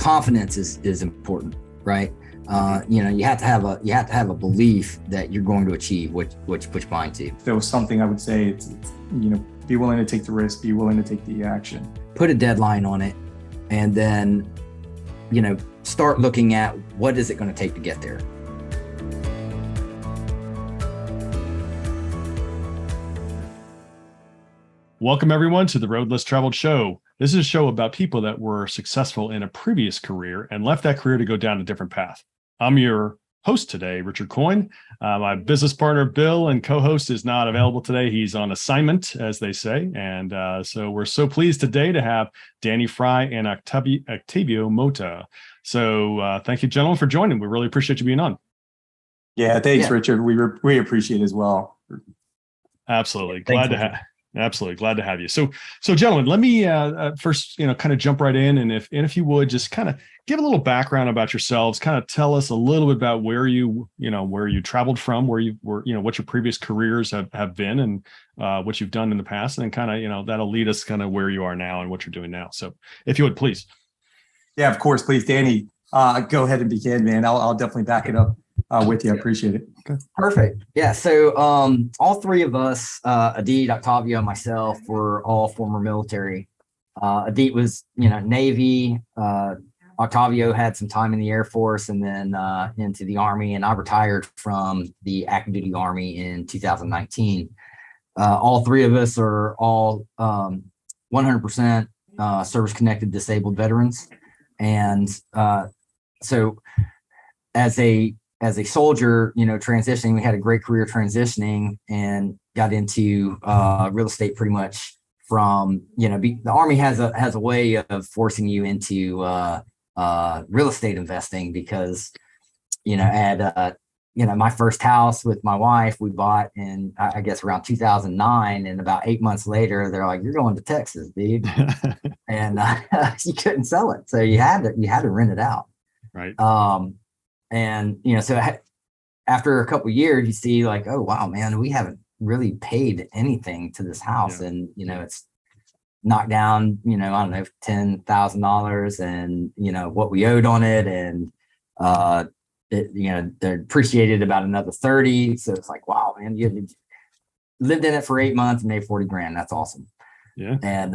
confidence is important, right? You have to have a belief that you're going to achieve what you mind to. If there was something I would say, it's be willing to take the risk, be willing to take the action. Put a deadline on it, and then, start looking at what is it going to take to get there. Welcome everyone to the Road Less Traveled Show. This is a show about people that were successful in a previous career and left that career to go down a different path. I'm your host today, Richard Coyne. My business partner, Bill, and co-host is not available today. He's on assignment, as they say. And so we're so pleased today to have Danny Frye and Octavio Mota. So thank you, gentlemen, for joining. We really appreciate you being on. Yeah, thanks, Richard. We appreciate it as well. Absolutely. Glad to have you. So gentlemen, let me first, kind of jump right in. And if you would just kind of give a little background about yourselves, kind of tell us a little bit about where you traveled from, where you were, what your previous careers have been and what you've done in the past. And then kind of, that'll lead us kind of where you are now and what you're doing now. So if you would, please. Yeah, of course. Please, Danny, go ahead and begin, man. I'll definitely back it up with you. I appreciate it. Okay. Perfect. Yeah. So all three of us, Adit, Octavio, and myself, were all former military. Adit was, Navy. Octavio had some time in the Air Force and then into the Army, and I retired from the active duty Army in 2019. All three of us are all 100% service-connected disabled veterans. And so as a soldier, transitioning, we had a great career transitioning and got into real estate pretty much from, the Army has a way of forcing you into real estate investing because, my first house with my wife, we bought in, I guess, around 2009. And about 8 months later, they're like, "You're going to Texas, dude." And you couldn't sell it. So you had to rent it out. Right. And, so after a couple of years, you see like, oh, wow, man, we haven't really paid anything to this house. Yeah. And, it's knocked down, I don't know, $10,000 and, what we owed on it. And, they're appreciated about another 30. So it's like, wow, man, you lived in it for 8 months and made 40 grand. That's awesome. Yeah. And,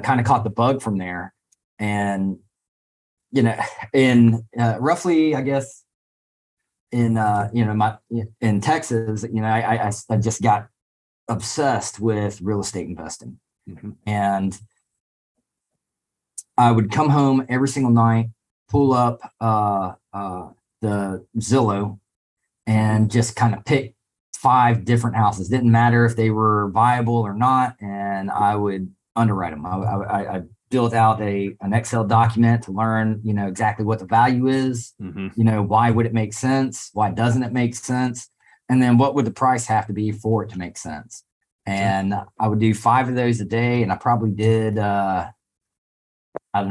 kind of caught the bug from there. And, in roughly, I guess, in Texas, I just got obsessed with real estate investing. Mm-hmm. And I would come home every single night, pull up the Zillow and just kind of pick 5 different houses. Didn't matter if they were viable or not. And I would underwrite them. I built out an Excel document to learn, exactly what the value is, mm-hmm. Why would it make sense? Why doesn't it make sense? And then what would the price have to be for it to make sense? And I would do 5 of those a day. And I probably did,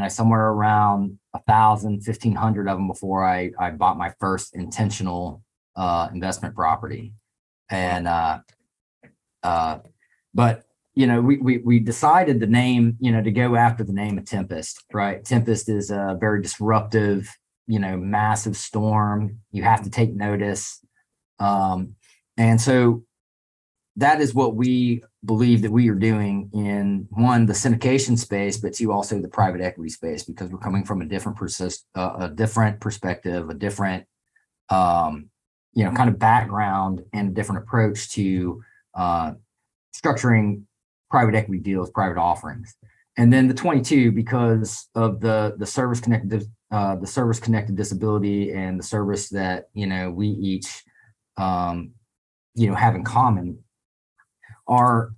somewhere around 1,000, 1,500 of them before I bought my first intentional investment property. And, but we decided the name, to go after the name of Tempest, right? Tempest is a very disruptive, massive storm. You have to take notice. And so that is what we believe that we are doing in, one, the syndication space, but 2, also the private equity space, because we're coming from a different perspective, a different, kind of background and a different approach to structuring private equity deals, private offerings. And then the 22, because of the service connected disability and the service that, we each, have in common, our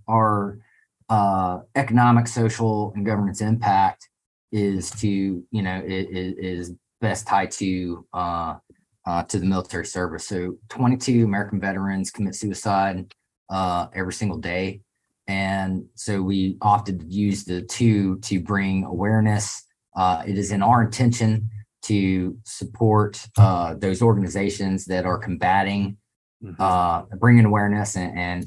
economic, social, and governance impact is is best tied to the military service. So 22 American veterans commit suicide every single day. And so we opted to use the 2 to bring awareness. It is in our intention to support those organizations that are combating, bringing awareness and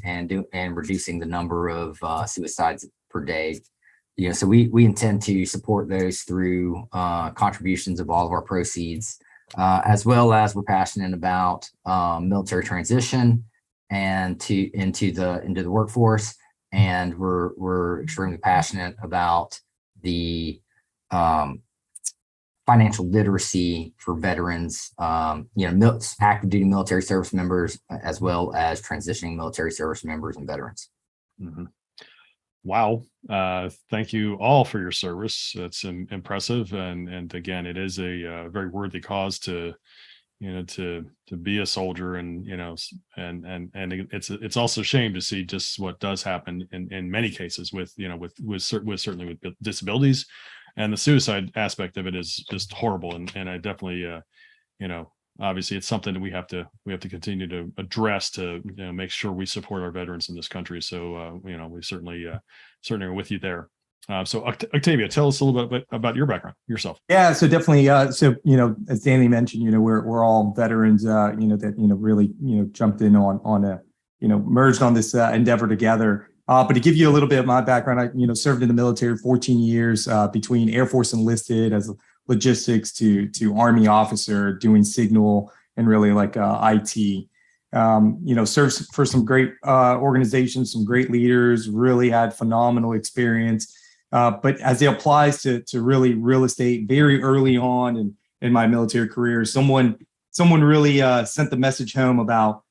reducing the number of suicides per day. so we intend to support those through contributions of all of our proceeds, as well as we're passionate about military transition and into the workforce, and we're extremely passionate about the financial literacy for veterans, active duty military service members, as well as transitioning military service members and veterans. Mm-hmm. Wow. Thank you all for your service. It's impressive. And again, it is a very worthy cause to be a soldier, and, it's also a shame to see just what does happen in many cases with certainly with disabilities, and the suicide aspect of it is just horrible. And I definitely, obviously it's something that we have to continue to address to make sure we support our veterans in this country. So we certainly are with you there. So Octavio, tell us a little bit about your background, yourself. Yeah, so definitely. As Danny mentioned, we're all veterans. That really jumped in on a merged on this endeavor together. But to give you a little bit of my background, I served in the military 14 years, between Air Force enlisted as logistics to Army officer doing signal and really like IT. Served for some great organizations, some great leaders, really had phenomenal experience. But as it applies to really real estate, very early on in my military career, someone really sent the message home about,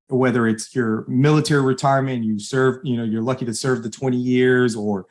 whether it's your military retirement, you serve, you're lucky to serve the 20 years or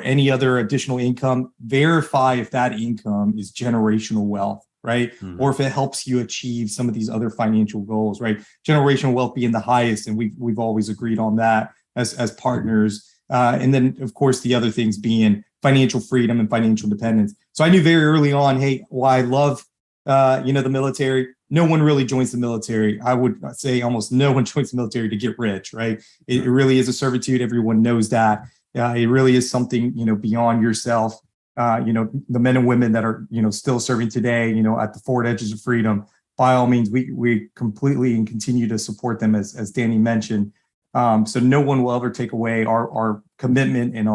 any other additional income, verify if that income is generational wealth, right? Mm-hmm. Or if it helps you achieve some of these other financial goals, right? Generational wealth being the highest. And we've always agreed on that as partners. And then, of course, the other things being financial freedom and financial independence. So I knew very early on, hey, while I love, the military, no one really joins the military. I would say almost no one joins the military to get rich, right? It really is a servitude. Everyone knows that. It really is something, beyond yourself. The men and women that are, still serving today, at the forward edges of freedom, by all means, we completely and continue to support them, as Danny mentioned. So no one will ever take away our commitment and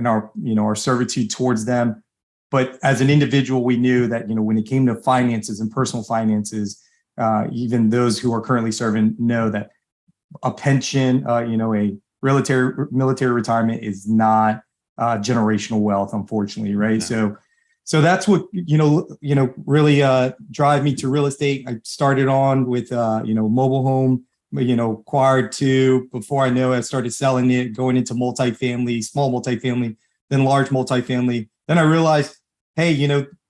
our servitude towards them. But as an individual, we knew that, when it came to finances and personal finances, even those who are currently serving know that a pension, a military retirement is not generational wealth, unfortunately, right? No. So that's what really drive me to real estate. I started on with mobile home, acquired two. Before I know it, I started selling it, going into multifamily, small multifamily, then large multifamily. Then I realized, hey,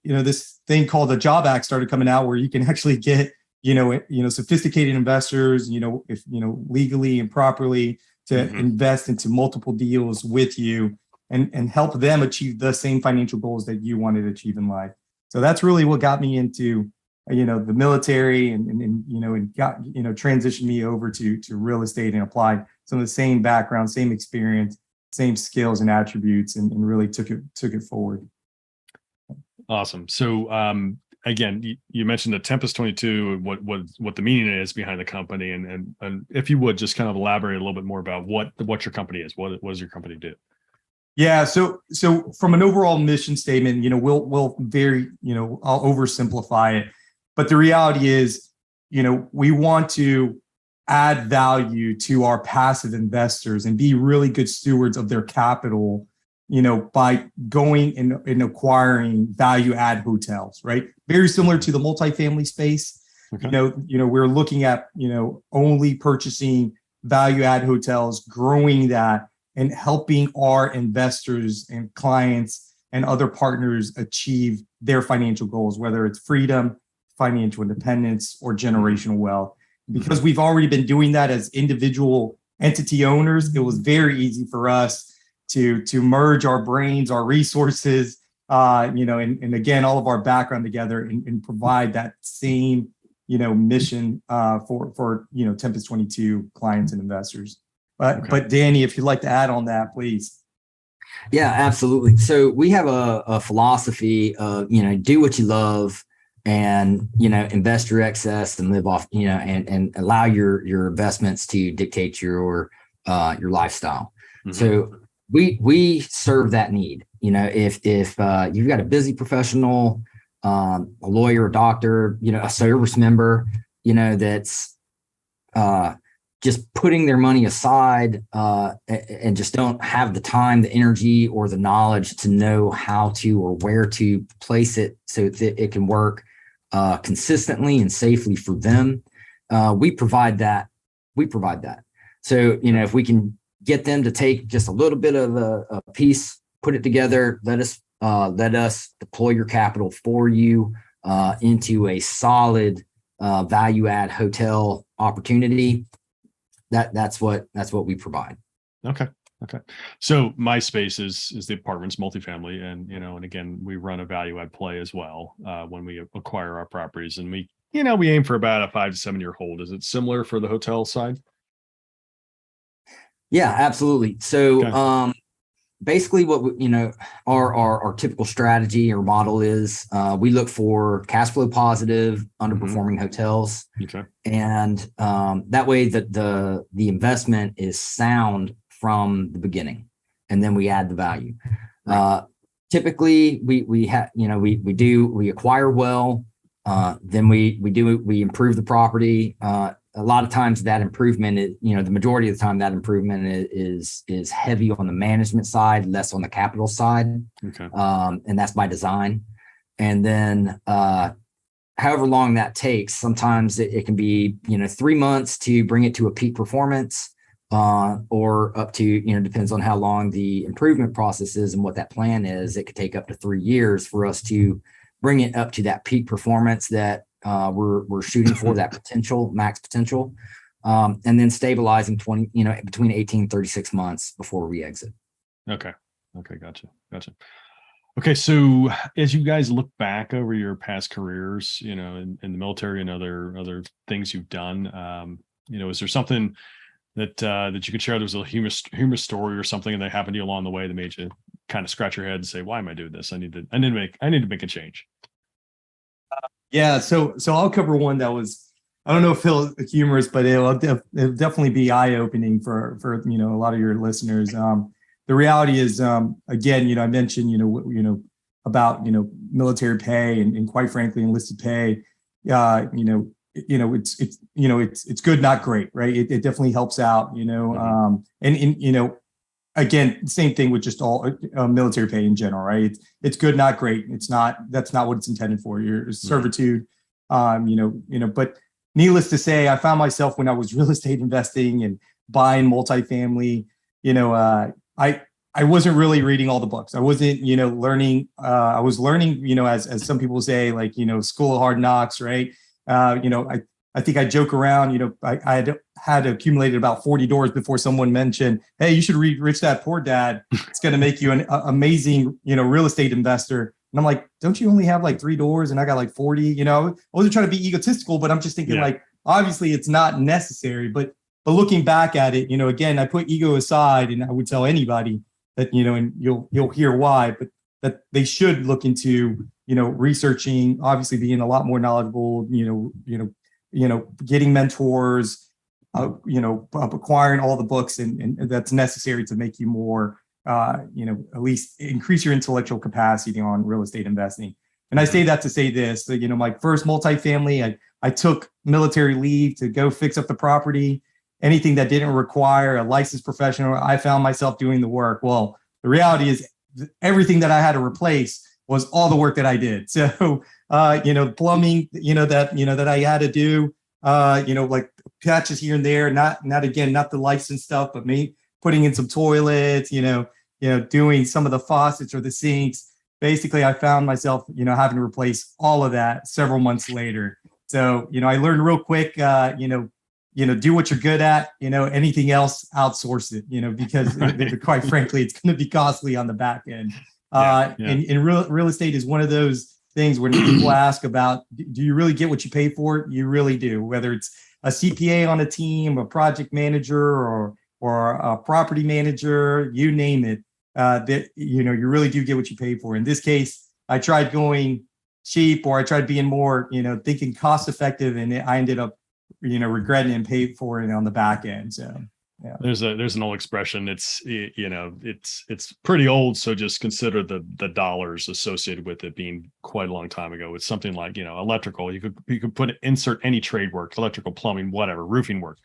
this thing called the Job Act started coming out, where you can actually get, sophisticated investors, if legally and properly to invest into multiple deals with you and help them achieve the same financial goals that you wanted to achieve in life. So that's really what got me into the military and got transitioned me over to real estate and applied some of the same background, same experience, same skills and attributes, and really took it forward. Awesome. So again, you mentioned the Tempest 22, what the meaning is behind the company, and if you would just kind of elaborate a little bit more about what your company is. What does your company do? Yeah. So from an overall mission statement, we'll very, I'll oversimplify it, but the reality is, we want to add value to our passive investors and be really good stewards of their capital, by going and acquiring value add hotels, right? Very similar to the multifamily space. Okay. We're looking at, only purchasing value add hotels, growing that, and helping our investors and clients and other partners achieve their financial goals, whether it's freedom, financial independence, or generational wealth. Because we've already been doing that as individual entity owners, it was very easy for us to merge our brains, our resources, and again, all of our background together and provide that same, mission for Tempest 22 clients and investors. But Danny, if you'd like to add on that, please. Yeah, absolutely. So we have a philosophy of, do what you love and, invest your excess and live off, and allow your investments to dictate your lifestyle. Mm-hmm. So we serve that need. If you've got a busy professional, a lawyer, a doctor, a service member, that's just putting their money aside and just don't have the time, the energy, or the knowledge to know how to or where to place it so that it can work consistently and safely for them. We provide that. So, if we can get them to take just a little bit of a piece, put it together, let us deploy your capital for you into a solid value add hotel opportunity. That's what we provide. Okay. So my space is the apartments, multifamily, and again, we run a value add play as well when we acquire our properties, and we aim for about a 5 to 7 year hold. Is it similar for the hotel side? Yeah, absolutely. So, Okay. basically what our typical strategy or model is, we look for cash flow positive underperforming hotels. Okay. And that way that the investment is sound from the beginning, and then we add the value. Right. Typically we acquire well, then we improve the property. A lot of times that improvement is, the majority of the time that improvement is heavy on the management side, less on the capital side. Okay. And that's by design. And then however long that takes, sometimes it can be 3 months to bring it to a peak performance, or up to depends on how long the improvement process is and what that plan is. It could take up to 3 years for us to bring it up to that peak performance that we're shooting for, that max potential, and then stabilizing between 18 and 36 months before we exit. Okay. Gotcha. Okay. So as you guys look back over your past careers, in the military and other things you've done, is there something that you could share? There was a humorous story or something, and that happened to you along the way that made you kind of scratch your head and say, "Why am I doing this? I need to make a change." Yeah, so I'll cover one that was, I don't know if it's humorous, but it'll definitely be eye-opening for a lot of your listeners. The reality is, again, I mentioned about military pay and quite frankly enlisted pay. It's good, not great, right? It definitely helps out, and again, same thing with just all military pay in general, right? It's good, not great. That's not what it's intended for. Your servitude, But needless to say, I found myself when I was real estate investing and buying multifamily, I wasn't really reading all the books. I wasn't, learning. I was learning, as some people say, like, school of hard knocks, right? I think I joke around, I had accumulated about 40 doors before someone mentioned, hey, you should read Rich Dad Poor Dad. It's going to make you an amazing, real estate investor. And I'm like, don't you only have like 3 doors? And I got like 40, I wasn't trying to be egotistical, but I'm just thinking like, obviously it's not necessary, but looking back at it, again, I put ego aside, and I would tell anybody that, and you'll hear why, but that they should look into, researching, obviously being a lot more knowledgeable, getting mentors, acquiring all the books and that's necessary to make you more, at least increase your intellectual capacity on real estate investing. And I say that to say this, that, my first multifamily, I took military leave to go fix up the property. Anything that didn't require a licensed professional, I found myself doing the work. Well, the reality is everything that I had to replace was all the work that I did. So, plumbing, that I had to do, like patches here and there, not the licensed stuff, but me putting in some toilets, doing some of the faucets or the sinks. Basically, I found myself, having to replace all of that several months later. So, I learned real quick, do what you're good at, anything else, outsource it, because quite frankly, it's going to be costly on the back end. And real estate is one of those things when people ask about, do you really get what you pay for it? You really do, whether it's a CPA on a team, a project manager, or a property manager, you name it, that, you really do get what you pay for. In this case, I tried going cheap, or I tried being more, thinking cost effective, and I ended up, regretting and paid for it on the back end. So, There's an old expression. It's it's pretty old. So just consider the dollars associated with it being quite a long time ago. It's something like, electrical. You could insert any trade work, electrical, plumbing, whatever, roofing work.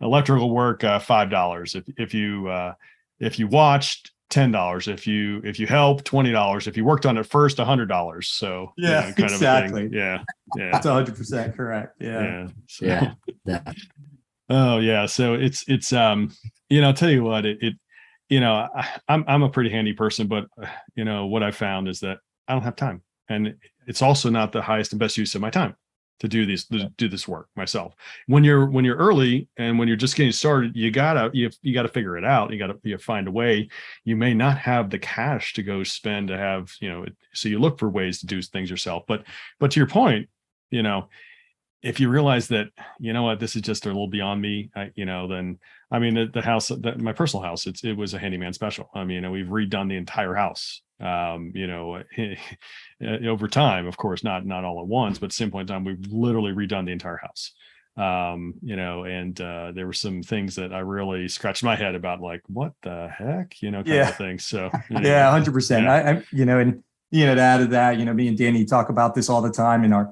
Electrical work, $5. If you watched, $10. If you help, $20. If you worked on it first, $100. So yeah, kind exactly. of a thing. Yeah. That's 100% correct. Yeah. So. Yeah. Oh yeah. So it's I'll tell you what, I'm a pretty handy person, but what I found is that I don't have time, and it's also not the highest and best use of my time to do this work myself. When you're early and when you're just getting started, you gotta figure it out. You gotta find a way. You may not have the cash to go spend to have, so you look for ways to do things yourself. But to your point, if you realize that, this is just a little beyond me, then, the house, my personal house, it was a handyman special. We've redone the entire house, over time, of course, not all at once, but at some point in time, we've literally redone the entire house. And there were some things that I really scratched my head about, like, what the heck, kind of thing. So yeah, 100%. Yeah. I and to add to that, me and Danny talk about this all the time in our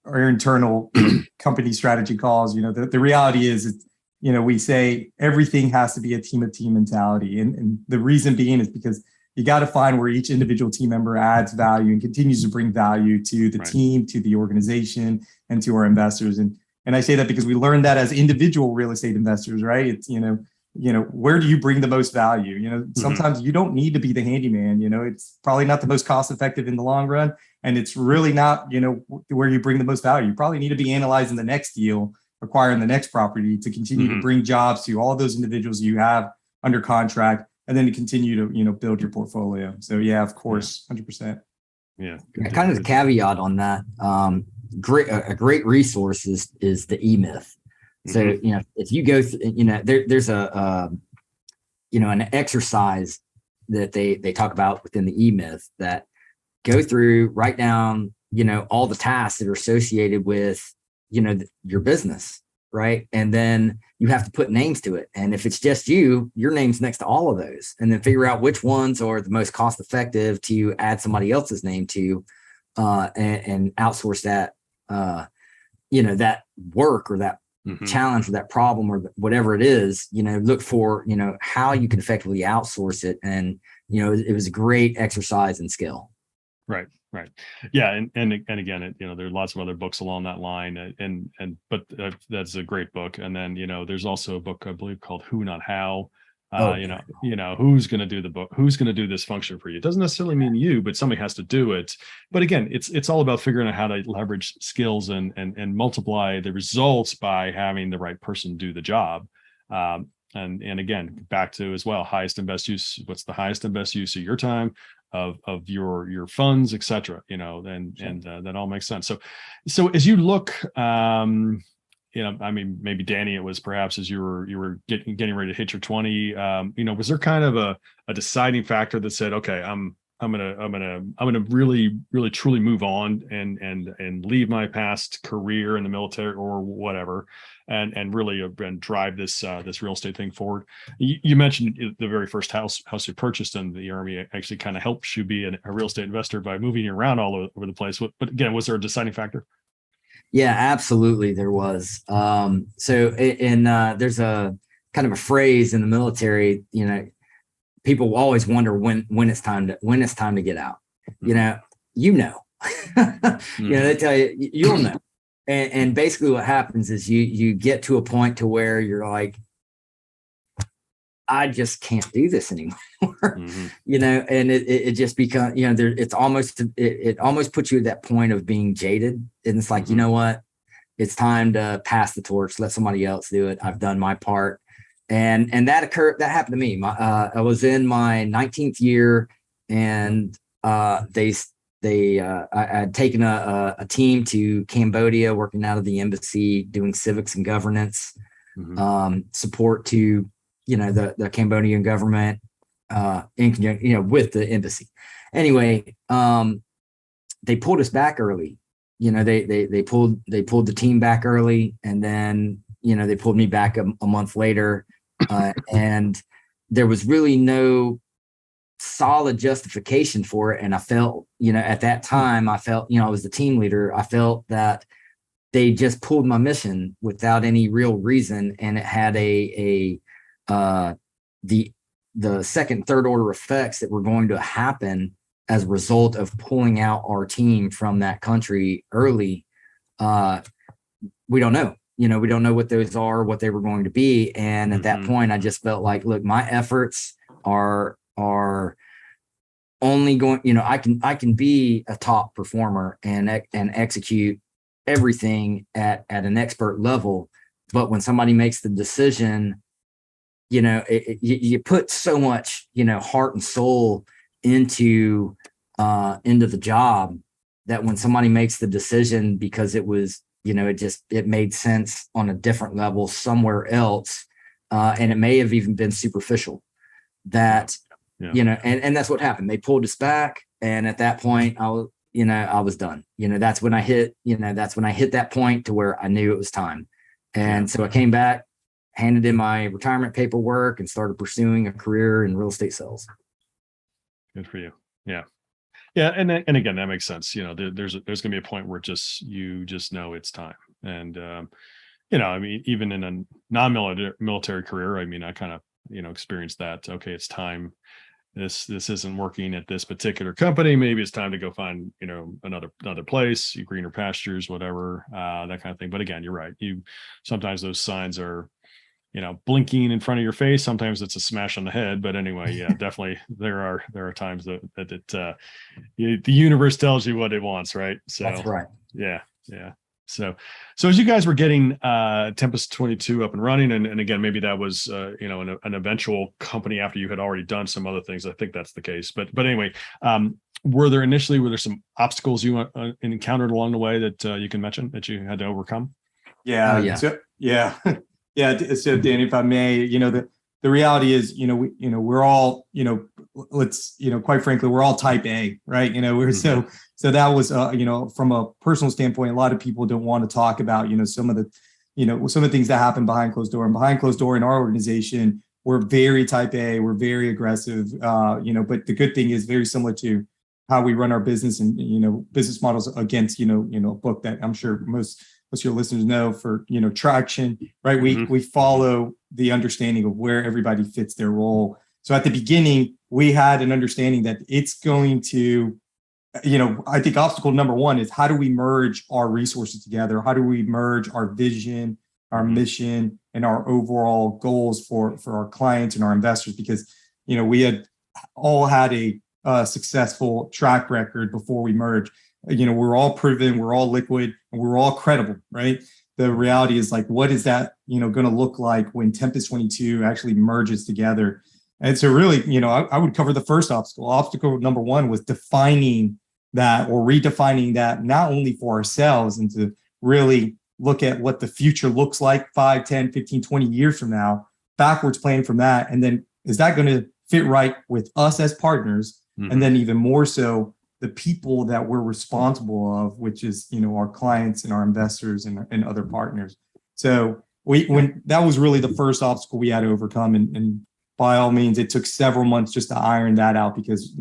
our internal company strategy calls. The reality is, we say everything has to be a team mentality. And the reason being is because you got to find where each individual team member adds value and continues to bring value to the team, to the organization, and to our investors. And I say that because we learned that as individual real estate investors, right? It's, where do you bring the most value? Sometimes you don't need to be the handyman. It's probably not the most cost effective in the long run. And it's really not, where you bring the most value. You probably need to be analyzing the next deal, acquiring the next property to continue to bring jobs to all of those individuals you have under contract, and then to continue to, build your portfolio. So yeah, of course, 100%. Yeah. Kind of the caveat on that. A great resource is the E-Myth. So, if you go through, there's an exercise that they talk about within the E-Myth that go through, write down, all the tasks that are associated with, your business, right? And then you have to put names to it. And if it's just you, your name's next to all of those, and then figure out which ones are the most cost effective to add somebody else's name to, and outsource that, that work or that challenge or that problem or whatever it is, look for, how you can effectively outsource it. And, it was a great exercise in skill. Right. Yeah. And again, there are lots of other books along that line, but that's a great book. And then, there's also a book, I believe, called Who Not How. Who's going to do the book? Who's going to do this function for you? It doesn't necessarily mean you, but somebody has to do it. But again, it's all about figuring out how to leverage skills and multiply the results by having the right person do the job. And again, back to as well, highest and best use. What's the highest and best use of your time, of your funds, et cetera, and that all makes sense. So as you look, maybe Danny, it was perhaps as you were getting ready to hit your 20, was there kind of a deciding factor that said, okay, I'm gonna really, really truly move on and leave my past career in the military or whatever, and really drive this real estate thing forward. You mentioned the very first house you purchased in the Army actually kind of helps you be a real estate investor by moving you around all over the place. But again, was there a deciding factor? Yeah, absolutely. There was. There's a kind of a phrase in the military, people always wonder when it's time to get out. They tell you, you'll know. And basically what happens is you get to a point to where you're like, I just can't do this anymore. And it just becomes, it almost puts you at that point of being jaded. And it's like, you know what, it's time to pass the torch, let somebody else do it. I've done my part. And that happened to me. I was in my 19th year, and I had taken a team to Cambodia, working out of the embassy, doing civics and governance, support to, the Cambodian government, in conjunction, with the embassy. Anyway, they pulled us back early. They pulled the team back early, and then they pulled me back a month later, and there was really no solid justification for it. And I felt, at that time, I was the team leader. I felt that they just pulled my mission without any real reason, and it had the second, third order effects that were going to happen as a result of pulling out our team from that country early. We don't know. We don't know what those are, what they were going to be. And at that point, I just felt like, look, my efforts are only going, I can be a top performer and execute everything at an expert level. But when somebody makes the decision, you put so much, heart and soul into the job, that when somebody makes the decision because it was, it made sense on a different level somewhere else, and it may have even been superficial, that and that's what happened. They pulled us back, and at that point I was done. That's when I hit that point to where I knew it was time. And so I came back, handed in my retirement paperwork, and started pursuing a career in real estate sales. Good for you. Yeah. Yeah. And again, that makes sense. There's going to be a point where you just know it's time. And, even in a non-military career, I kind of, experienced that. Okay, it's time. This isn't working at this particular company. Maybe it's time to go find, another place, greener pastures, whatever, that kind of thing. But again, you're right. Sometimes those signs are, blinking in front of your face. Sometimes it's a smash on the head. But anyway, yeah, definitely there are times that the universe tells you what it wants, right? So that's right. Yeah. So as you guys were getting Tempest 22 up and running, and again, maybe that was an eventual company after you had already done some other things. I think that's the case. But anyway, were there some obstacles you encountered along the way that you can mention that you had to overcome? Yeah. Oh, yeah. So, yeah. Yeah. So Danny, if I may, the reality is, we're all, quite frankly, we're all type A, right? So that was, from a personal standpoint, a lot of people don't want to talk about, some of the things that happen behind closed door. And behind closed door in our organization, we're very type A, we're very aggressive, but the good thing is very similar to how we run our business and, business models against, a book that I'm sure most of your listeners know for, traction, right? We follow the understanding of where everybody fits their role. So at the beginning, we had an understanding that it's going to, I think obstacle number one is, how do we merge our resources together? How do we merge our vision, our mission, and our overall goals for our clients and our investors? Because, we had all had a successful track record before we merged. We're all proven, we're all liquid, and we're all credible, right? The reality is, like, what is that, going to look like when Tempest 22 actually merges together? And so really, I would cover the first obstacle. Obstacle number one was defining that, or redefining that, not only for ourselves, and to really look at what the future looks like 5, 10, 15, 20 years from now, backwards planning from that. And then, is that going to fit right with us as partners? And then even more so, the people that we're responsible of, which is, our clients and our investors and other partners. So when that was really the first obstacle we had to overcome. And by all means, it took several months just to iron that out, because,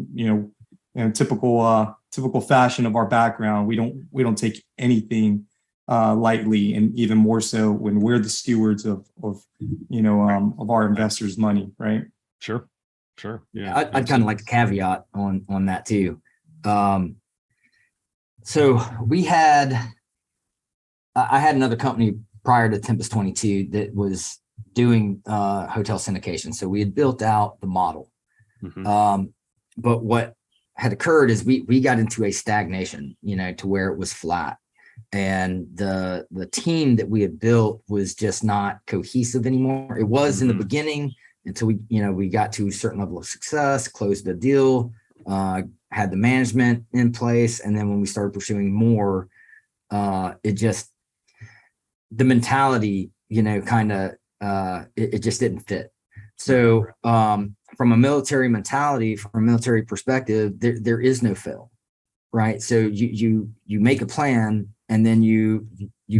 typical fashion of our background, we don't take anything lightly, and even more so when we're the stewards of our investors' money, right? Sure. Yeah, I'd kind of like to caveat on that too. So I had another company prior to Tempest 22 that was doing hotel syndication. So we had built out the model. But what had occurred is we got into a stagnation, to where it was flat. And the team that we had built was just not cohesive anymore. It was in the beginning, until we got to a certain level of success, closed the deal, had the management in place. And then when we started pursuing more, the mentality, it just didn't fit. So from a military mentality, from a military perspective, there is no fail. right? So you make a plan, and then you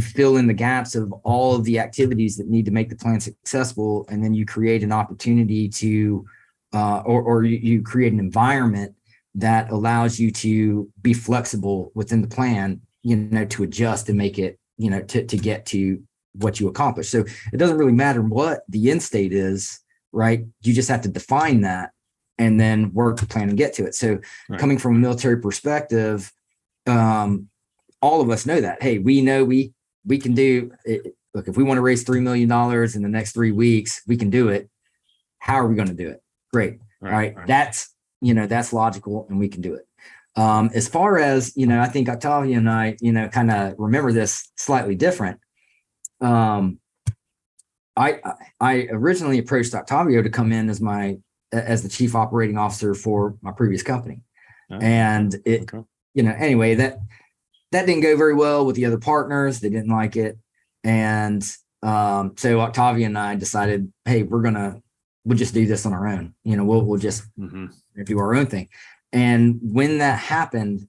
fill in the gaps of all of the activities that need to make the plan successful, and then you create an opportunity to, or you create an environment that allows you to be flexible within the plan, to adjust and make it, to get to what you accomplish. So it doesn't really matter what the end state is, right? You just have to define that and then work the plan and get to it. So coming from a military perspective, all of us know that, hey, we know we can do it. Look, if we want to raise $3 million in the next 3 weeks, we can do it. How are we going to do it? Great. Right. That's, that's logical, and we can do it. As far as, I think Octavio and I, kind of remember this slightly different. I originally approached Octavio to come in as the chief operating officer for my previous company. And anyway, that didn't go very well with the other partners. They didn't like it. And so Octavio and I decided, hey, we'll just do this on our own. We'll just do our own thing. And when that happened,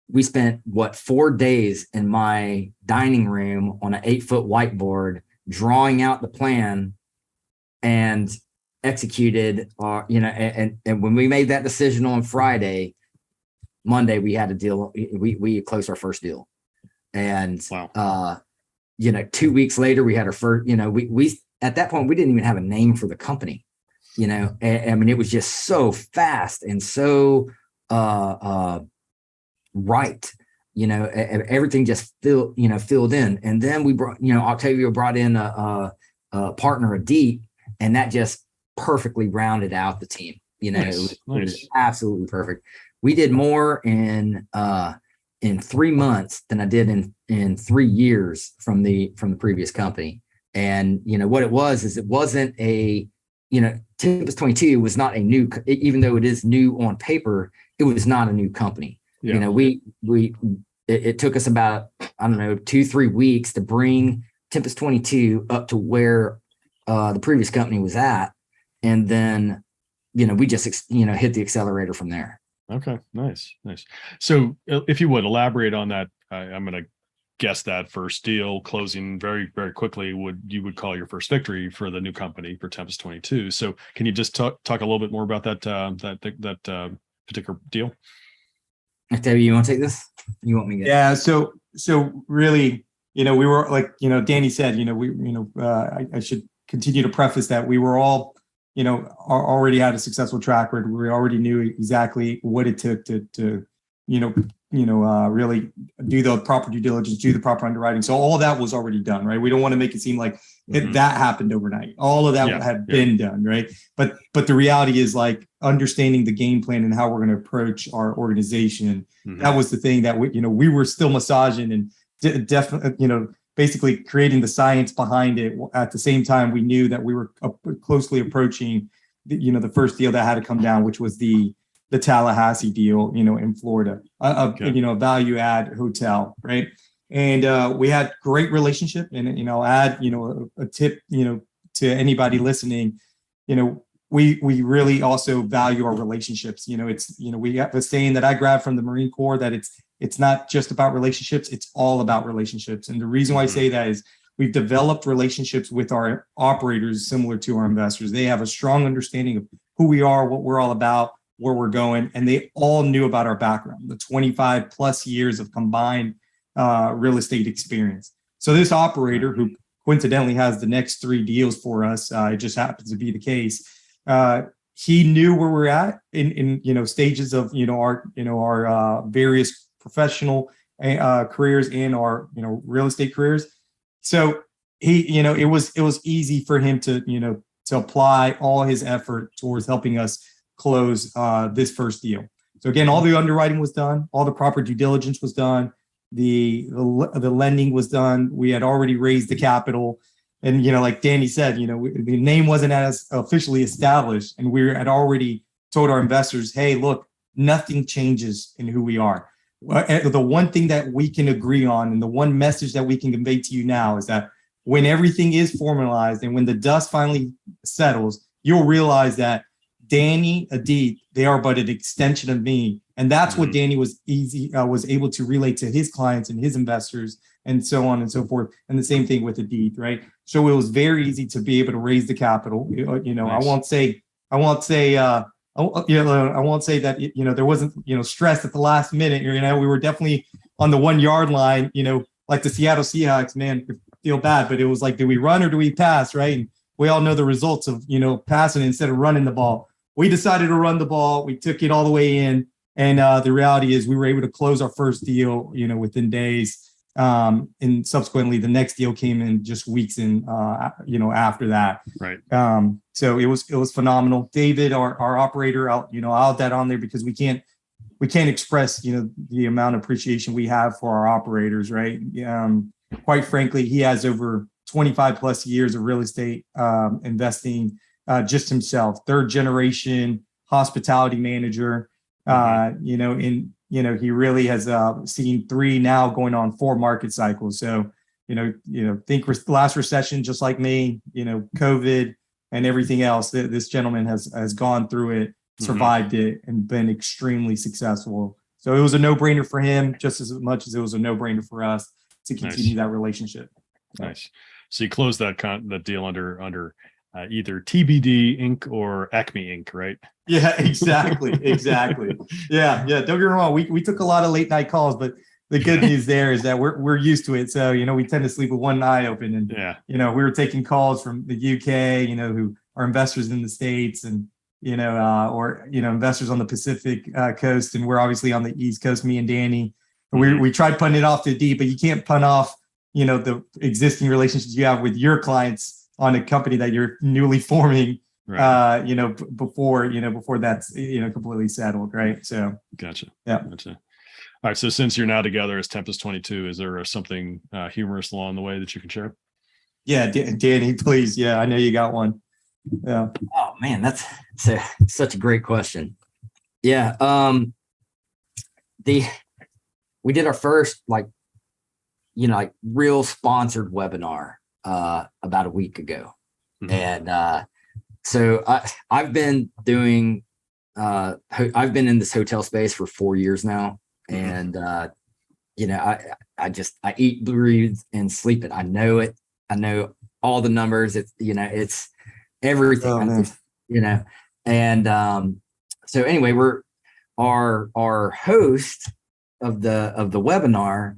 we spent 4 days in my dining room on an 8-foot whiteboard, drawing out the plan and executed, and when we made that decision on Friday, Monday, we had a deal. We closed our first deal. And, 2 weeks later, we had our first, we at that point, we didn't even have a name for the company, I mean, it was just so fast and so, right. Everything just filled in. And then we brought, Octavio brought in a partner, Adit, and that just perfectly rounded out the team. It was absolutely perfect. We did more in 3 months than I did in 3 years from the previous company. And what it was it wasn't a, Tempest 22 was not a new, even though it is new on paper, it was not a new company. It took us about, 2-3 weeks to bring Tempest 22 up to where the previous company was at. And then, we just, hit the accelerator from there. Okay. Nice. So if you would elaborate on that, I'm going to guess that first deal closing very, very quickly, you would call your first victory for the new company, for Tempest 22. So can you just talk a little bit more about that particular deal? Octavio, you want to take this? You want me to get Yeah. So really, we were like, Danny said, I should continue to preface that we were all, already had a successful track record. We already knew exactly what it took to really do the proper due diligence, do the proper underwriting. So all of that was already done, right? We don't want to make it seem like that happened overnight. All of that had been done, right? But the reality is, like, understanding the game plan and how we're going to approach our organization. That was the thing that we were still massaging and definitely, basically creating the science behind it. At the same time, we knew that we were closely approaching the first deal that had to come down, which was the Tallahassee deal, in Florida, a value add hotel, right? And we had great relationship. And I'll add, a tip, to anybody listening, we really also value our relationships. We have a saying that I grabbed from the Marine Corps, that it's not just about relationships, it's all about relationships. And the reason why I say that is we've developed relationships with our operators similar to our investors. They have a strong understanding of who we are, what we're all about, where we're going, and they all knew about our background, the 25 plus years of combined real estate experience. So this operator, who coincidentally has the next 3 deals for us, it just happens to be the case. He knew where we're at in stages of our various professional careers and our real estate careers. So he it was easy for him to apply all his effort towards helping us close this first deal. So again, all the underwriting was done, all the proper due diligence was done, the lending was done. We had already raised the capital, and like Danny said, the name wasn't as officially established, and we had already told our investors, hey, look, nothing changes in who we are. The one thing that we can agree on, and the one message that we can convey to you now, is that when everything is formalized and when the dust finally settles, you'll realize that Danny, Adit, they are but an extension of me, And that's what Danny was able to relate to his clients and his investors and so on and so forth. And the same thing with Adit, right? So it was very easy to be able to raise the capital. Nice. I won't say that, there wasn't, stress at the last minute. We were definitely on the 1 yard line, like the Seattle Seahawks, man, feel bad, but it was like, do we run or do we pass? Right. And we all know the results of, passing instead of running the ball. We decided to run the ball. We took it all the way in. And the reality is we were able to close our first deal, within days. And subsequently the next deal came in just weeks in, after that. Right. So it was phenomenal. David, our operator, I'll add that on there because we can't express, the amount of appreciation we have for our operators. Right. Quite frankly, he has over 25 plus years of real estate investing just himself, third generation hospitality manager. He really has seen 3 now going on 4 market cycles. So, think last recession, just like me, COVID and everything else, this gentleman has gone through it, survived it, and been extremely successful. So it was a no-brainer for him just as much as it was a no-brainer for us to continue that relationship. Nice. So you closed that deal under either TBD Inc. or Acme Inc., right? Yeah, exactly. Yeah. Don't get me wrong. We took a lot of late night calls, but the good news there is that we're used to it. So, we tend to sleep with one eye open. And, we were taking calls from the UK, who are investors in the States and, investors on the Pacific coast. And we're obviously on the East Coast, me and Danny. We tried punting it off to Adit, but you can't punt off, the existing relationships you have with your clients on a company that you're newly forming, right. Before that's, completely settled. Right. So. Gotcha. Yeah. Gotcha. All right. So since you're now together as Tempest 22, is there something humorous along the way that you can share? Yeah. Danny, please. Yeah. I know you got one. Yeah. Oh man, that's such a great question. Yeah. We did our first real sponsored webinar about a week ago. And so I've been doing I've been in this hotel space for 4 years now. And I eat, breathe, and sleep it. I know it. I know all the numbers. It's everything. And so anyway, we're our host of the webinar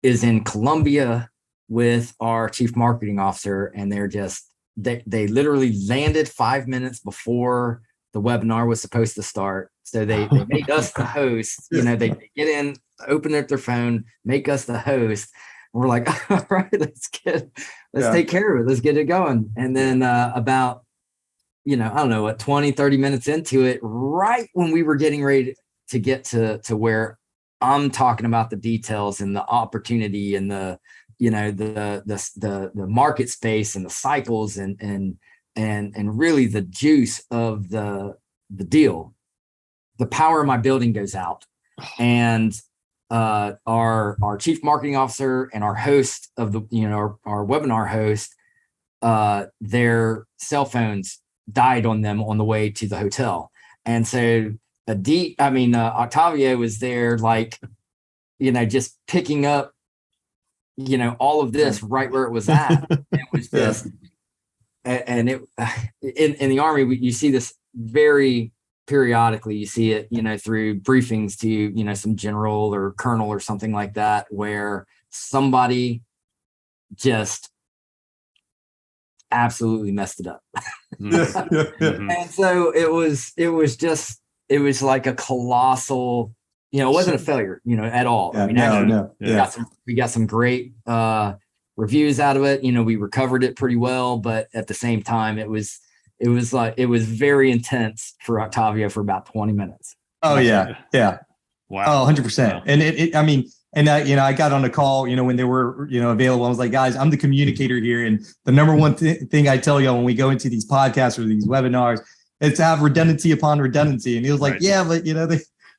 is in Colombia with our chief marketing officer, and they literally landed 5 minutes before the webinar was supposed to start. So they made us the host. They get in, open up their phone, make us the host. And we're like, all right, let's take care of it. Let's get it going. And then about, I don't know what, 20, 30 minutes into it, right when we were getting ready to get to where I'm talking about the details and the opportunity and the market space and the cycles and really the juice of the deal, the power of my building goes out. And our chief marketing officer and our host of the, our webinar host, their cell phones died on them on the way to the hotel. And so Octavio was there, just picking up, all of this right where it was at. It was just, and it in the Army, you see this very periodically. You see it, through briefings to, some general or colonel or something like that, where somebody just absolutely messed it up. And so it was like a colossal, it wasn't a failure, at all. Yeah, we got some great reviews out of it. We recovered it pretty well, but at the same time, it was very intense for Octavio for about 20 minutes. Oh yeah. Wow. Oh, 100%. And I got on a call, when they were, available. I was like, guys, I'm the communicator here. And the number one thing I tell y'all when we go into these podcasts or these webinars, is to have redundancy upon redundancy. And he was like, yeah, but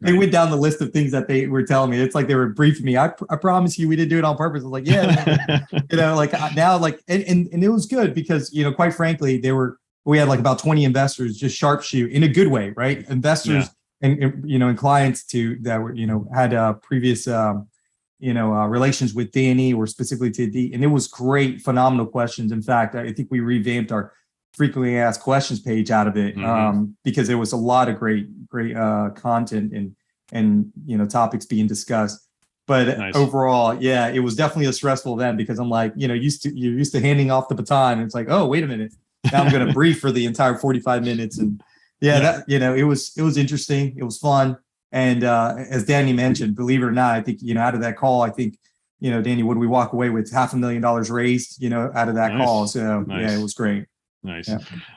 they went down the list of things that they were telling me. It's like they were briefing me. I promise you, we didn't do it on purpose. I was like, yeah, and it was good because, quite frankly, we had like about 20 investors just sharpshoot in a good way, right? Investors and clients that were, had previous, relations with Danny or specifically to D, and it was great, phenomenal questions. In fact, I think we revamped our frequently asked questions page out of it, because there was a lot of great content and topics being discussed. But Nice. overall, yeah, it was definitely a stressful event because I'm like, you're used to handing off the baton. And it's like, oh, wait a minute, now I'm going to brief for the entire 45 minutes. And that, it was interesting. It was fun. And as Danny mentioned, believe it or not, I think, out of that call, I think, Danny, would we walk away with $500,000 raised, out of that call? So Nice. Yeah, it was great. Nice.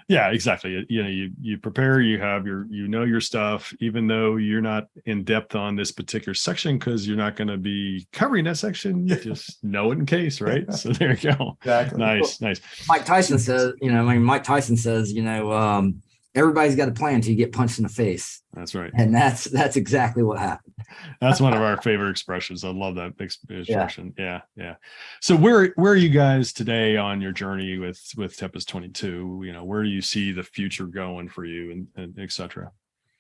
Yeah, exactly. You prepare, you have your stuff, even though you're not in depth on this particular section, because you're not going to be covering that section. You just know it in case, right? So there you go. Exactly. Nice. Mike Tyson says, everybody's got a plan until you get punched in the face. That's right. And that's exactly what happened. That's one of our favorite expressions. I love that expression. Yeah. So where are you guys today on your journey with Tempest 22? Where do you see the future going for you and et cetera?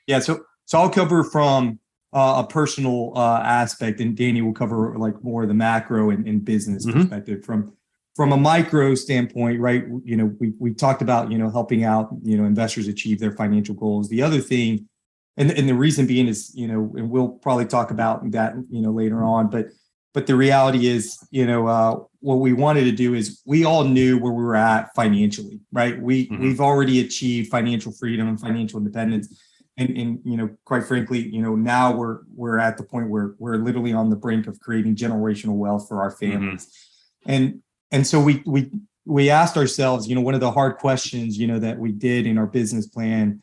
Yeah. So I'll cover from a personal aspect, and Danny will cover like more of the macro and business perspective. From a micro standpoint, right? We talked about, helping out, investors achieve their financial goals. The other thing, and the reason being is, and we'll probably talk about that, later on, but the reality is, what we wanted to do is we all knew where we were at financially, right? We've already achieved financial freedom and financial independence. And quite frankly, now we're at the point where we're literally on the brink of creating generational wealth for our families. And so we asked ourselves, one of the hard questions, that we did in our business plan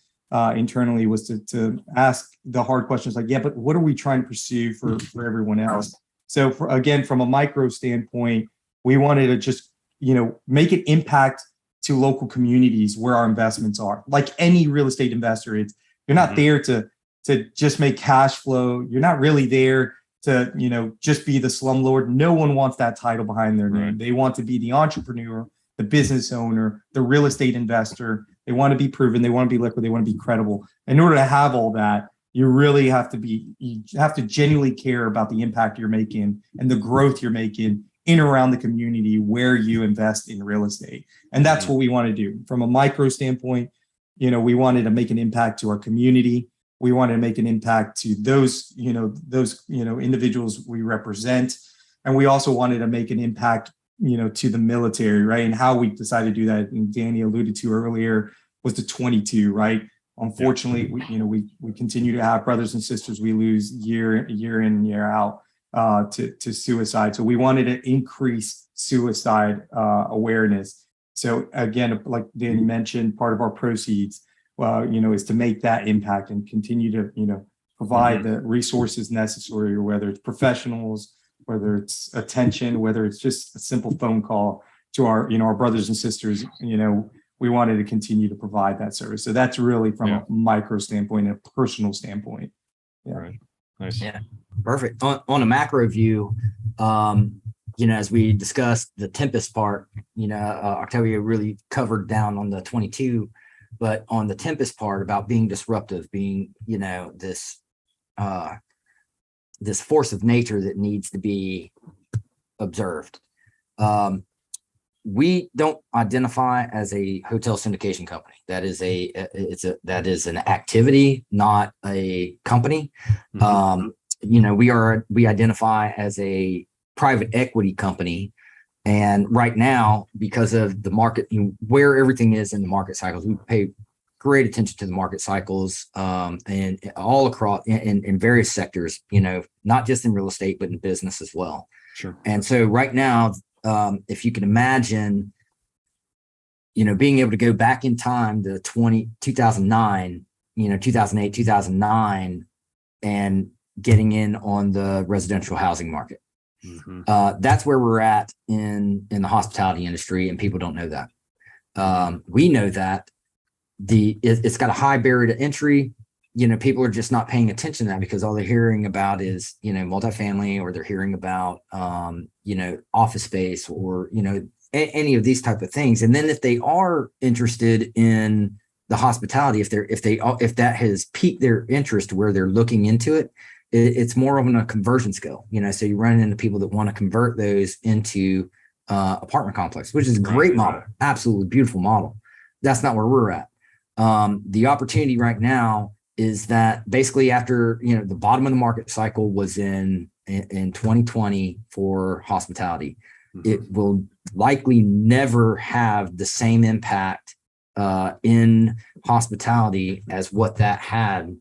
internally was to ask the hard questions like, but what are we trying to pursue for everyone else? So again, from a micro standpoint, we wanted to just, make an impact to local communities where our investments are. Like any real estate investor, you're not there to just make cash flow. You're not really there to, just be the slumlord. No one wants that title behind their name. Right. They want to be the entrepreneur, the business owner, the real estate investor. They want to be proven. They want to be liquid. They want to be credible. In order to have all that, you really have to genuinely care about the impact you're making and the growth you're making in and around the community where you invest in real estate. And that's what we want to do. From a micro standpoint, we wanted to make an impact to our community. We wanted to make an impact to those individuals we represent. And we also wanted to make an impact, to the military, right? And how we decided to do that, and Danny alluded to earlier, was the 22, right? Unfortunately, we continue to have brothers and sisters we lose year in and year out to suicide. So we wanted to increase suicide awareness. So again, like Danny mentioned, part of our proceeds, is to make that impact and continue to, provide the resources necessary, whether it's professionals, whether it's attention, whether it's just a simple phone call to our, our brothers and sisters. We wanted to continue to provide that service. So that's really from a micro standpoint and a personal standpoint. Yeah. Right. Nice. Yeah. Perfect. On a macro view, as we discussed the Tempest part, Octavio really covered down on the 22, but on the Tempest part about being disruptive, being, this force of nature that needs to be observed. We don't identify as a hotel syndication company. That is an activity, not a company. We identify as a private equity company. And right now, because of the market, where everything is in the market cycles, we pay great attention to the market cycles and all across in various sectors, not just in real estate, but in business as well. Sure. And so right now, if you can imagine, being able to go back in time to 2009, 2008, 2009, and getting in on the residential housing market. That's where we're at in the hospitality industry, and people don't know that. We know that it's got a high barrier to entry. People are just not paying attention to that because all they're hearing about is, multifamily, or they're hearing about, office space, or, any of these type of things. And then if they are interested in the hospitality, if that has piqued their interest where they're looking into it, it's more of a conversion skill, so you run into people that want to convert those into apartment complex, which is a great model, absolutely beautiful model. That's not where we're at. The opportunity right now is that basically after, the bottom of the market cycle was in 2020 for hospitality, it will likely never have the same impact in hospitality as what that had,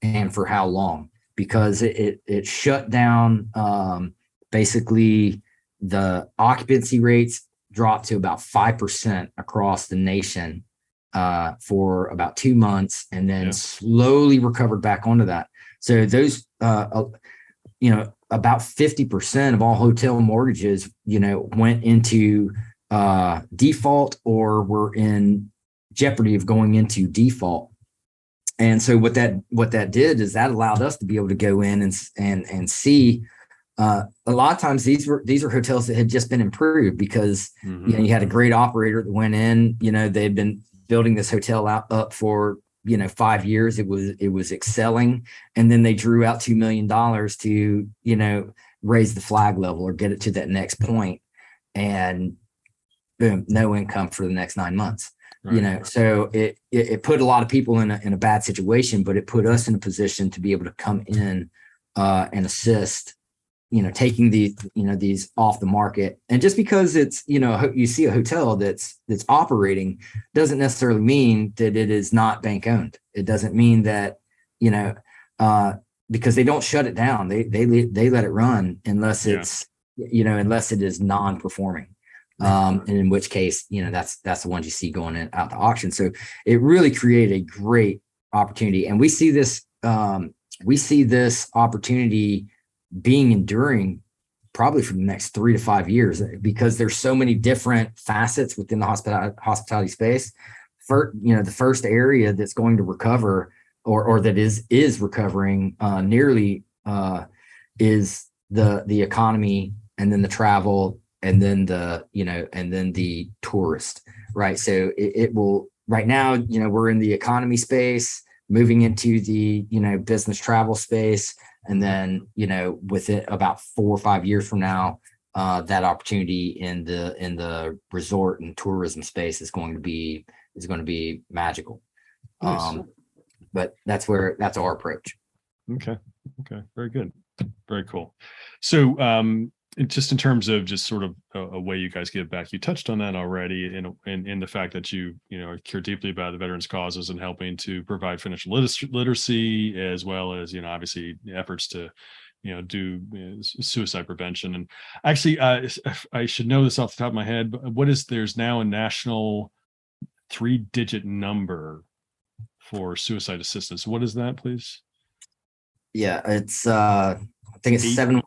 and for how long, because it shut down. Basically the occupancy rates dropped to about 5% across the nation for about 2 months, and then slowly recovered back onto that. So those, about 50% of all hotel mortgages, went into default or were in jeopardy of going into default. And so what that did is that allowed us to be able to go in and see. A lot of times these are hotels that had just been improved because you had a great operator that went in. They'd been building this hotel up for 5 years. It was excelling, and then they drew out $2 million to raise the flag level or get it to that next point, and boom, no income for the next 9 months. Right. So it put a lot of people in a bad situation, but it put us in a position to be able to come in and assist, taking these off the market. And just because it's, you see a hotel that's operating doesn't necessarily mean that it is not bank owned. It doesn't mean that, because they don't shut it down. They let it run unless it's, unless it is non-performing. And in which case, that's the ones you see going out to auction. So it really created a great opportunity. And we see this opportunity being enduring probably for the next 3 to 5 years, because there's so many different facets within the hospitality space. The first area that's going to recover or that is recovering nearly is the economy, and then the travel, and then the tourist, right? So it will, right now, we're in the economy space, moving into the, business travel space. And then, within about 4 or 5 years from now, that opportunity in the resort and tourism space is going to be magical. Nice. But that's our approach. Okay. Very good. Very cool. So, just in terms of just sort of a way you guys give back, you touched on that already in the fact that you care deeply about the veterans causes and helping to provide financial literacy, as well as, obviously efforts to, do suicide prevention. And actually, I should know this off the top of my head, but there's now a national 3-digit number for suicide assistance. What is that, please? Yeah, it's I think it's 7.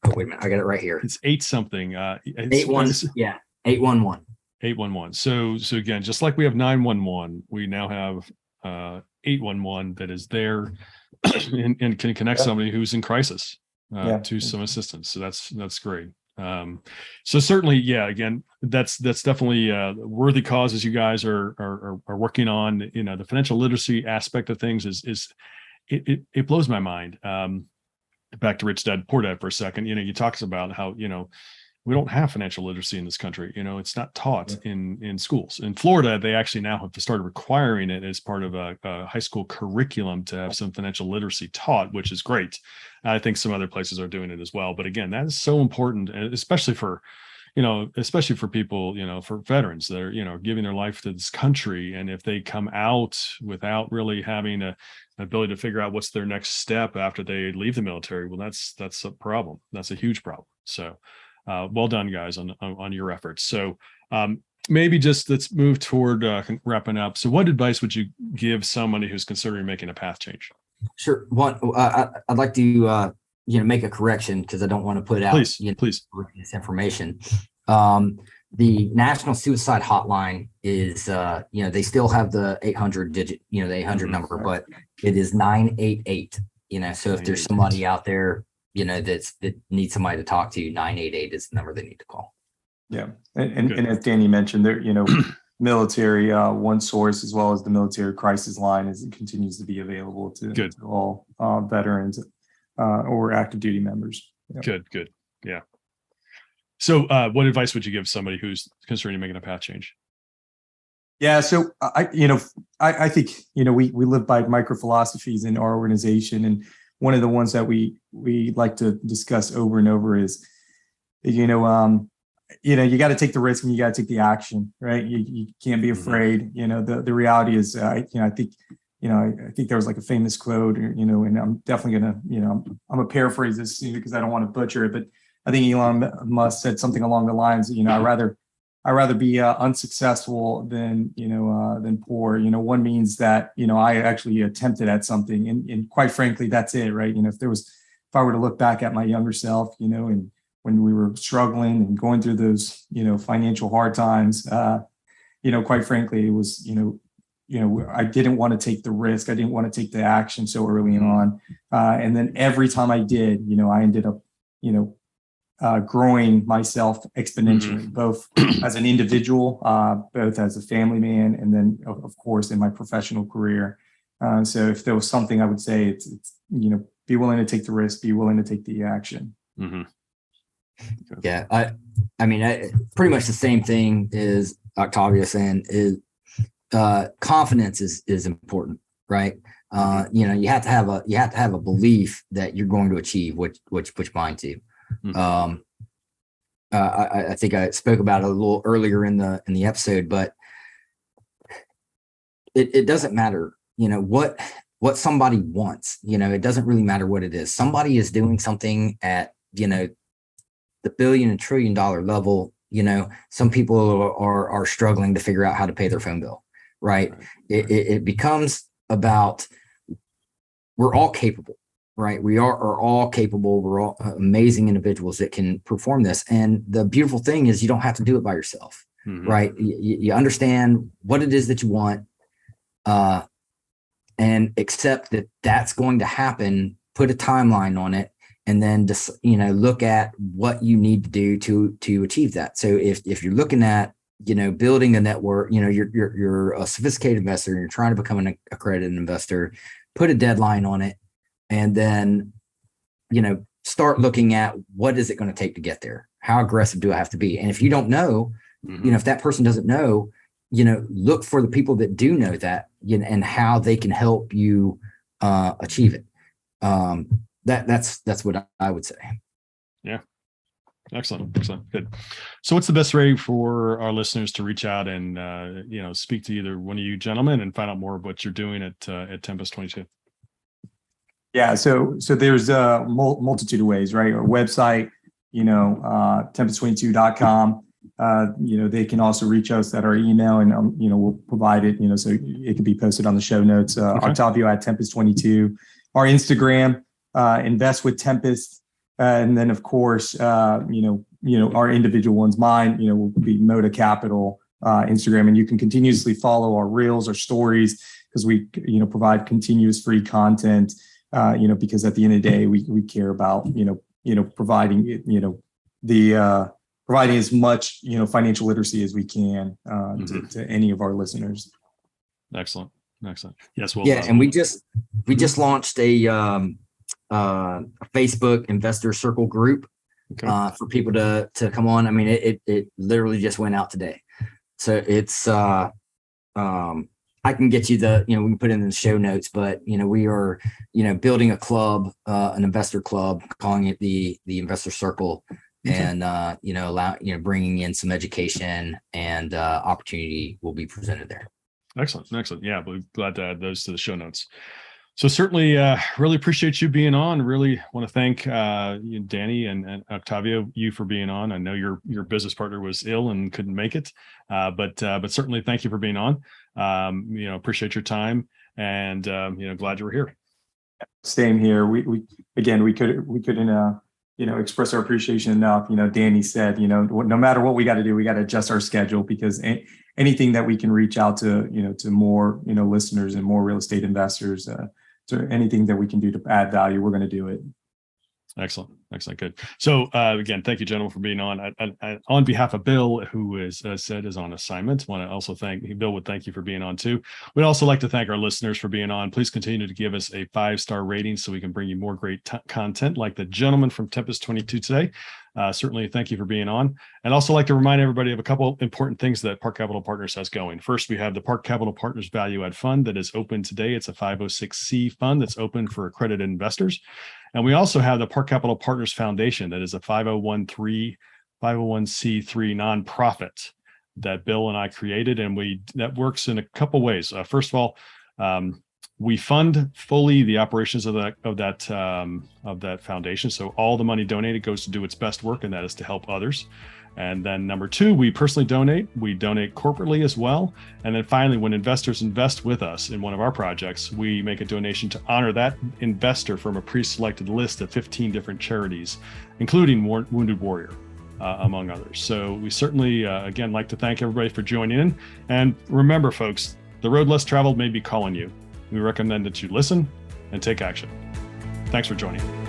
Oh, wait a minute, I got it right here. It's 8 something. 811. Yeah, 811. 811. So again, just like we have 911, we now have 811 that is there and can connect somebody who's in crisis to some assistance. So that's great. So certainly, again, that's definitely worthy causes you guys are working on. The financial literacy aspect of things is it blows my mind. Back to Rich Dad, Poor Dad for a second. You talks about how, we don't have financial literacy in this country. It's not taught in schools. In Florida, they actually now have started requiring it as part of a high school curriculum to have some financial literacy taught, which is great. I think some other places are doing it as well. But again, that is so important, especially for people, for veterans that are, giving their life to this country. And if they come out without really having an ability to figure out what's their next step after they leave the military, well, that's a problem. That's a huge problem. So well done, guys, on your efforts. So maybe just let's move toward wrapping up. So what advice would you give somebody who's considering making a path change? Sure. I'd like to make a correction, because I don't want to put out please this information. The National Suicide Hotline is they still have the 800 digit, the 800 number, but it is 988. So if there's somebody out there that needs somebody to talk to, 988 is the number they need to call. Yeah. And as Danny mentioned, there, military one source, as well as the military crisis line, as it continues to be available to all veterans or active duty members. Good. Yeah. So what advice would you give somebody who's considering making a path change? Yeah. So I think, we live by micro philosophies in our organization. And one of the ones that we like to discuss over and over is, you got to take the risk and you got to take the action, right? You can't be afraid. The reality is, I think there was like a famous quote, and I'm definitely going to, I'm going to paraphrase this because I don't want to butcher it, but I think Elon Musk said something along the lines, I'd rather be unsuccessful than poor. One means that, I actually attempted at something, and quite frankly, that's it, right? If I were to look back at my younger self, and when we were struggling and going through those, financial hard times, quite frankly, it was, I didn't want to take the risk. I didn't want to take the action so early on. And then every time I did, I ended up, growing myself exponentially, both as an individual, both as a family man, and then of course in my professional career. So if there was something I would say, it's be willing to take the risk, be willing to take the action. Mm-hmm. Yeah, I mean, pretty much the same thing is Octavio saying is confidence is important, right? You have to have a belief that you're going to achieve which mine too. Mm-hmm. I think I spoke about it a little earlier in the episode, but it doesn't matter, what somebody wants. It doesn't really matter what it is. Somebody is doing something at the billion and $1 trillion level. Some people are struggling to figure out how to pay their phone bill, right? It becomes about, we're all capable, right? We are all capable. We're all amazing individuals that can perform this. And the beautiful thing is you don't have to do it by yourself, right? You understand what it is that you want, and accept that that's going to happen, put a timeline on it, and then just, look at what you need to do to achieve that. So if you're looking at, building a network, you're a sophisticated investor and you're trying to become an accredited investor, put a deadline on it, and then, start looking at what is it going to take to get there? How aggressive do I have to be? And if you don't know, if that person doesn't know, look for the people that do know that, and how they can help you achieve it. That's what I would say. Yeah. Excellent. Good. So what's the best way for our listeners to reach out and, speak to either one of you gentlemen and find out more of what you're doing at Tempest 22? Yeah. So there's a multitude of ways, right? Our website, tempest22.com. They can also reach us at our email, and, we'll provide it, so it can be posted on the show notes. Okay. Octavio at Tempest22. Our Instagram, Invest with Tempest. And then, of course, our individual ones, mine, will be Mota Capital, Instagram. And you can continuously follow our reels, our stories, because we, provide continuous free content, because at the end of the day, we care about, providing, providing as much, financial literacy as we can to any of our listeners. Excellent. Yes. Well, yeah. And we just launched a Facebook investor circle group, for people to come on. I mean, it literally just went out today. So it's, I can get you we can put it in the show notes, but, we are, building a club, an investor club, calling it the investor circle. And, bringing in some education and opportunity will be presented there. Excellent. Yeah, we're glad to add those to the show notes. So certainly really appreciate you being on. Really want to thank Danny and Octavio, you for being on. I know your business partner was ill and couldn't make it, but certainly thank you for being on. Appreciate your time, and glad you were here. Same here. We couldn't express our appreciation enough. Danny said, no matter what we got to do, we got to adjust our schedule, because anything that we can reach out to, to more, listeners and more real estate investors, to anything that we can do to add value, we're going to do it. Excellent. Excellent. Good. So again, thank you, gentlemen, for being on. On behalf of Bill, who is said is on assignment, want to also Bill would thank you for being on too. We'd also like to thank our listeners for being on. Please continue to give us a 5-star rating so we can bring you more great content like the gentleman from Tempest 22 today. Certainly, thank you for being on. And also like to remind everybody of a couple important things that Park Capital Partners has going. First, we have the Park Capital Partners Value Add Fund that is open today. It's a 506c fund that's open for accredited investors. And we also have the Park Capital Partners Foundation that is a 501c3 nonprofit that Bill and I created, and that works in a couple ways. First of all, we fund fully the operations of that foundation. So all the money donated goes to do its best work, and that is to help others. And then number 2, we personally donate. We donate corporately as well. And then finally, when investors invest with us in one of our projects, we make a donation to honor that investor from a pre-selected list of 15 different charities, including Wounded Warrior, among others. So we certainly, again, like to thank everybody for joining in. And remember, folks, the road less traveled may be calling you. We recommend that you listen and take action. Thanks for joining.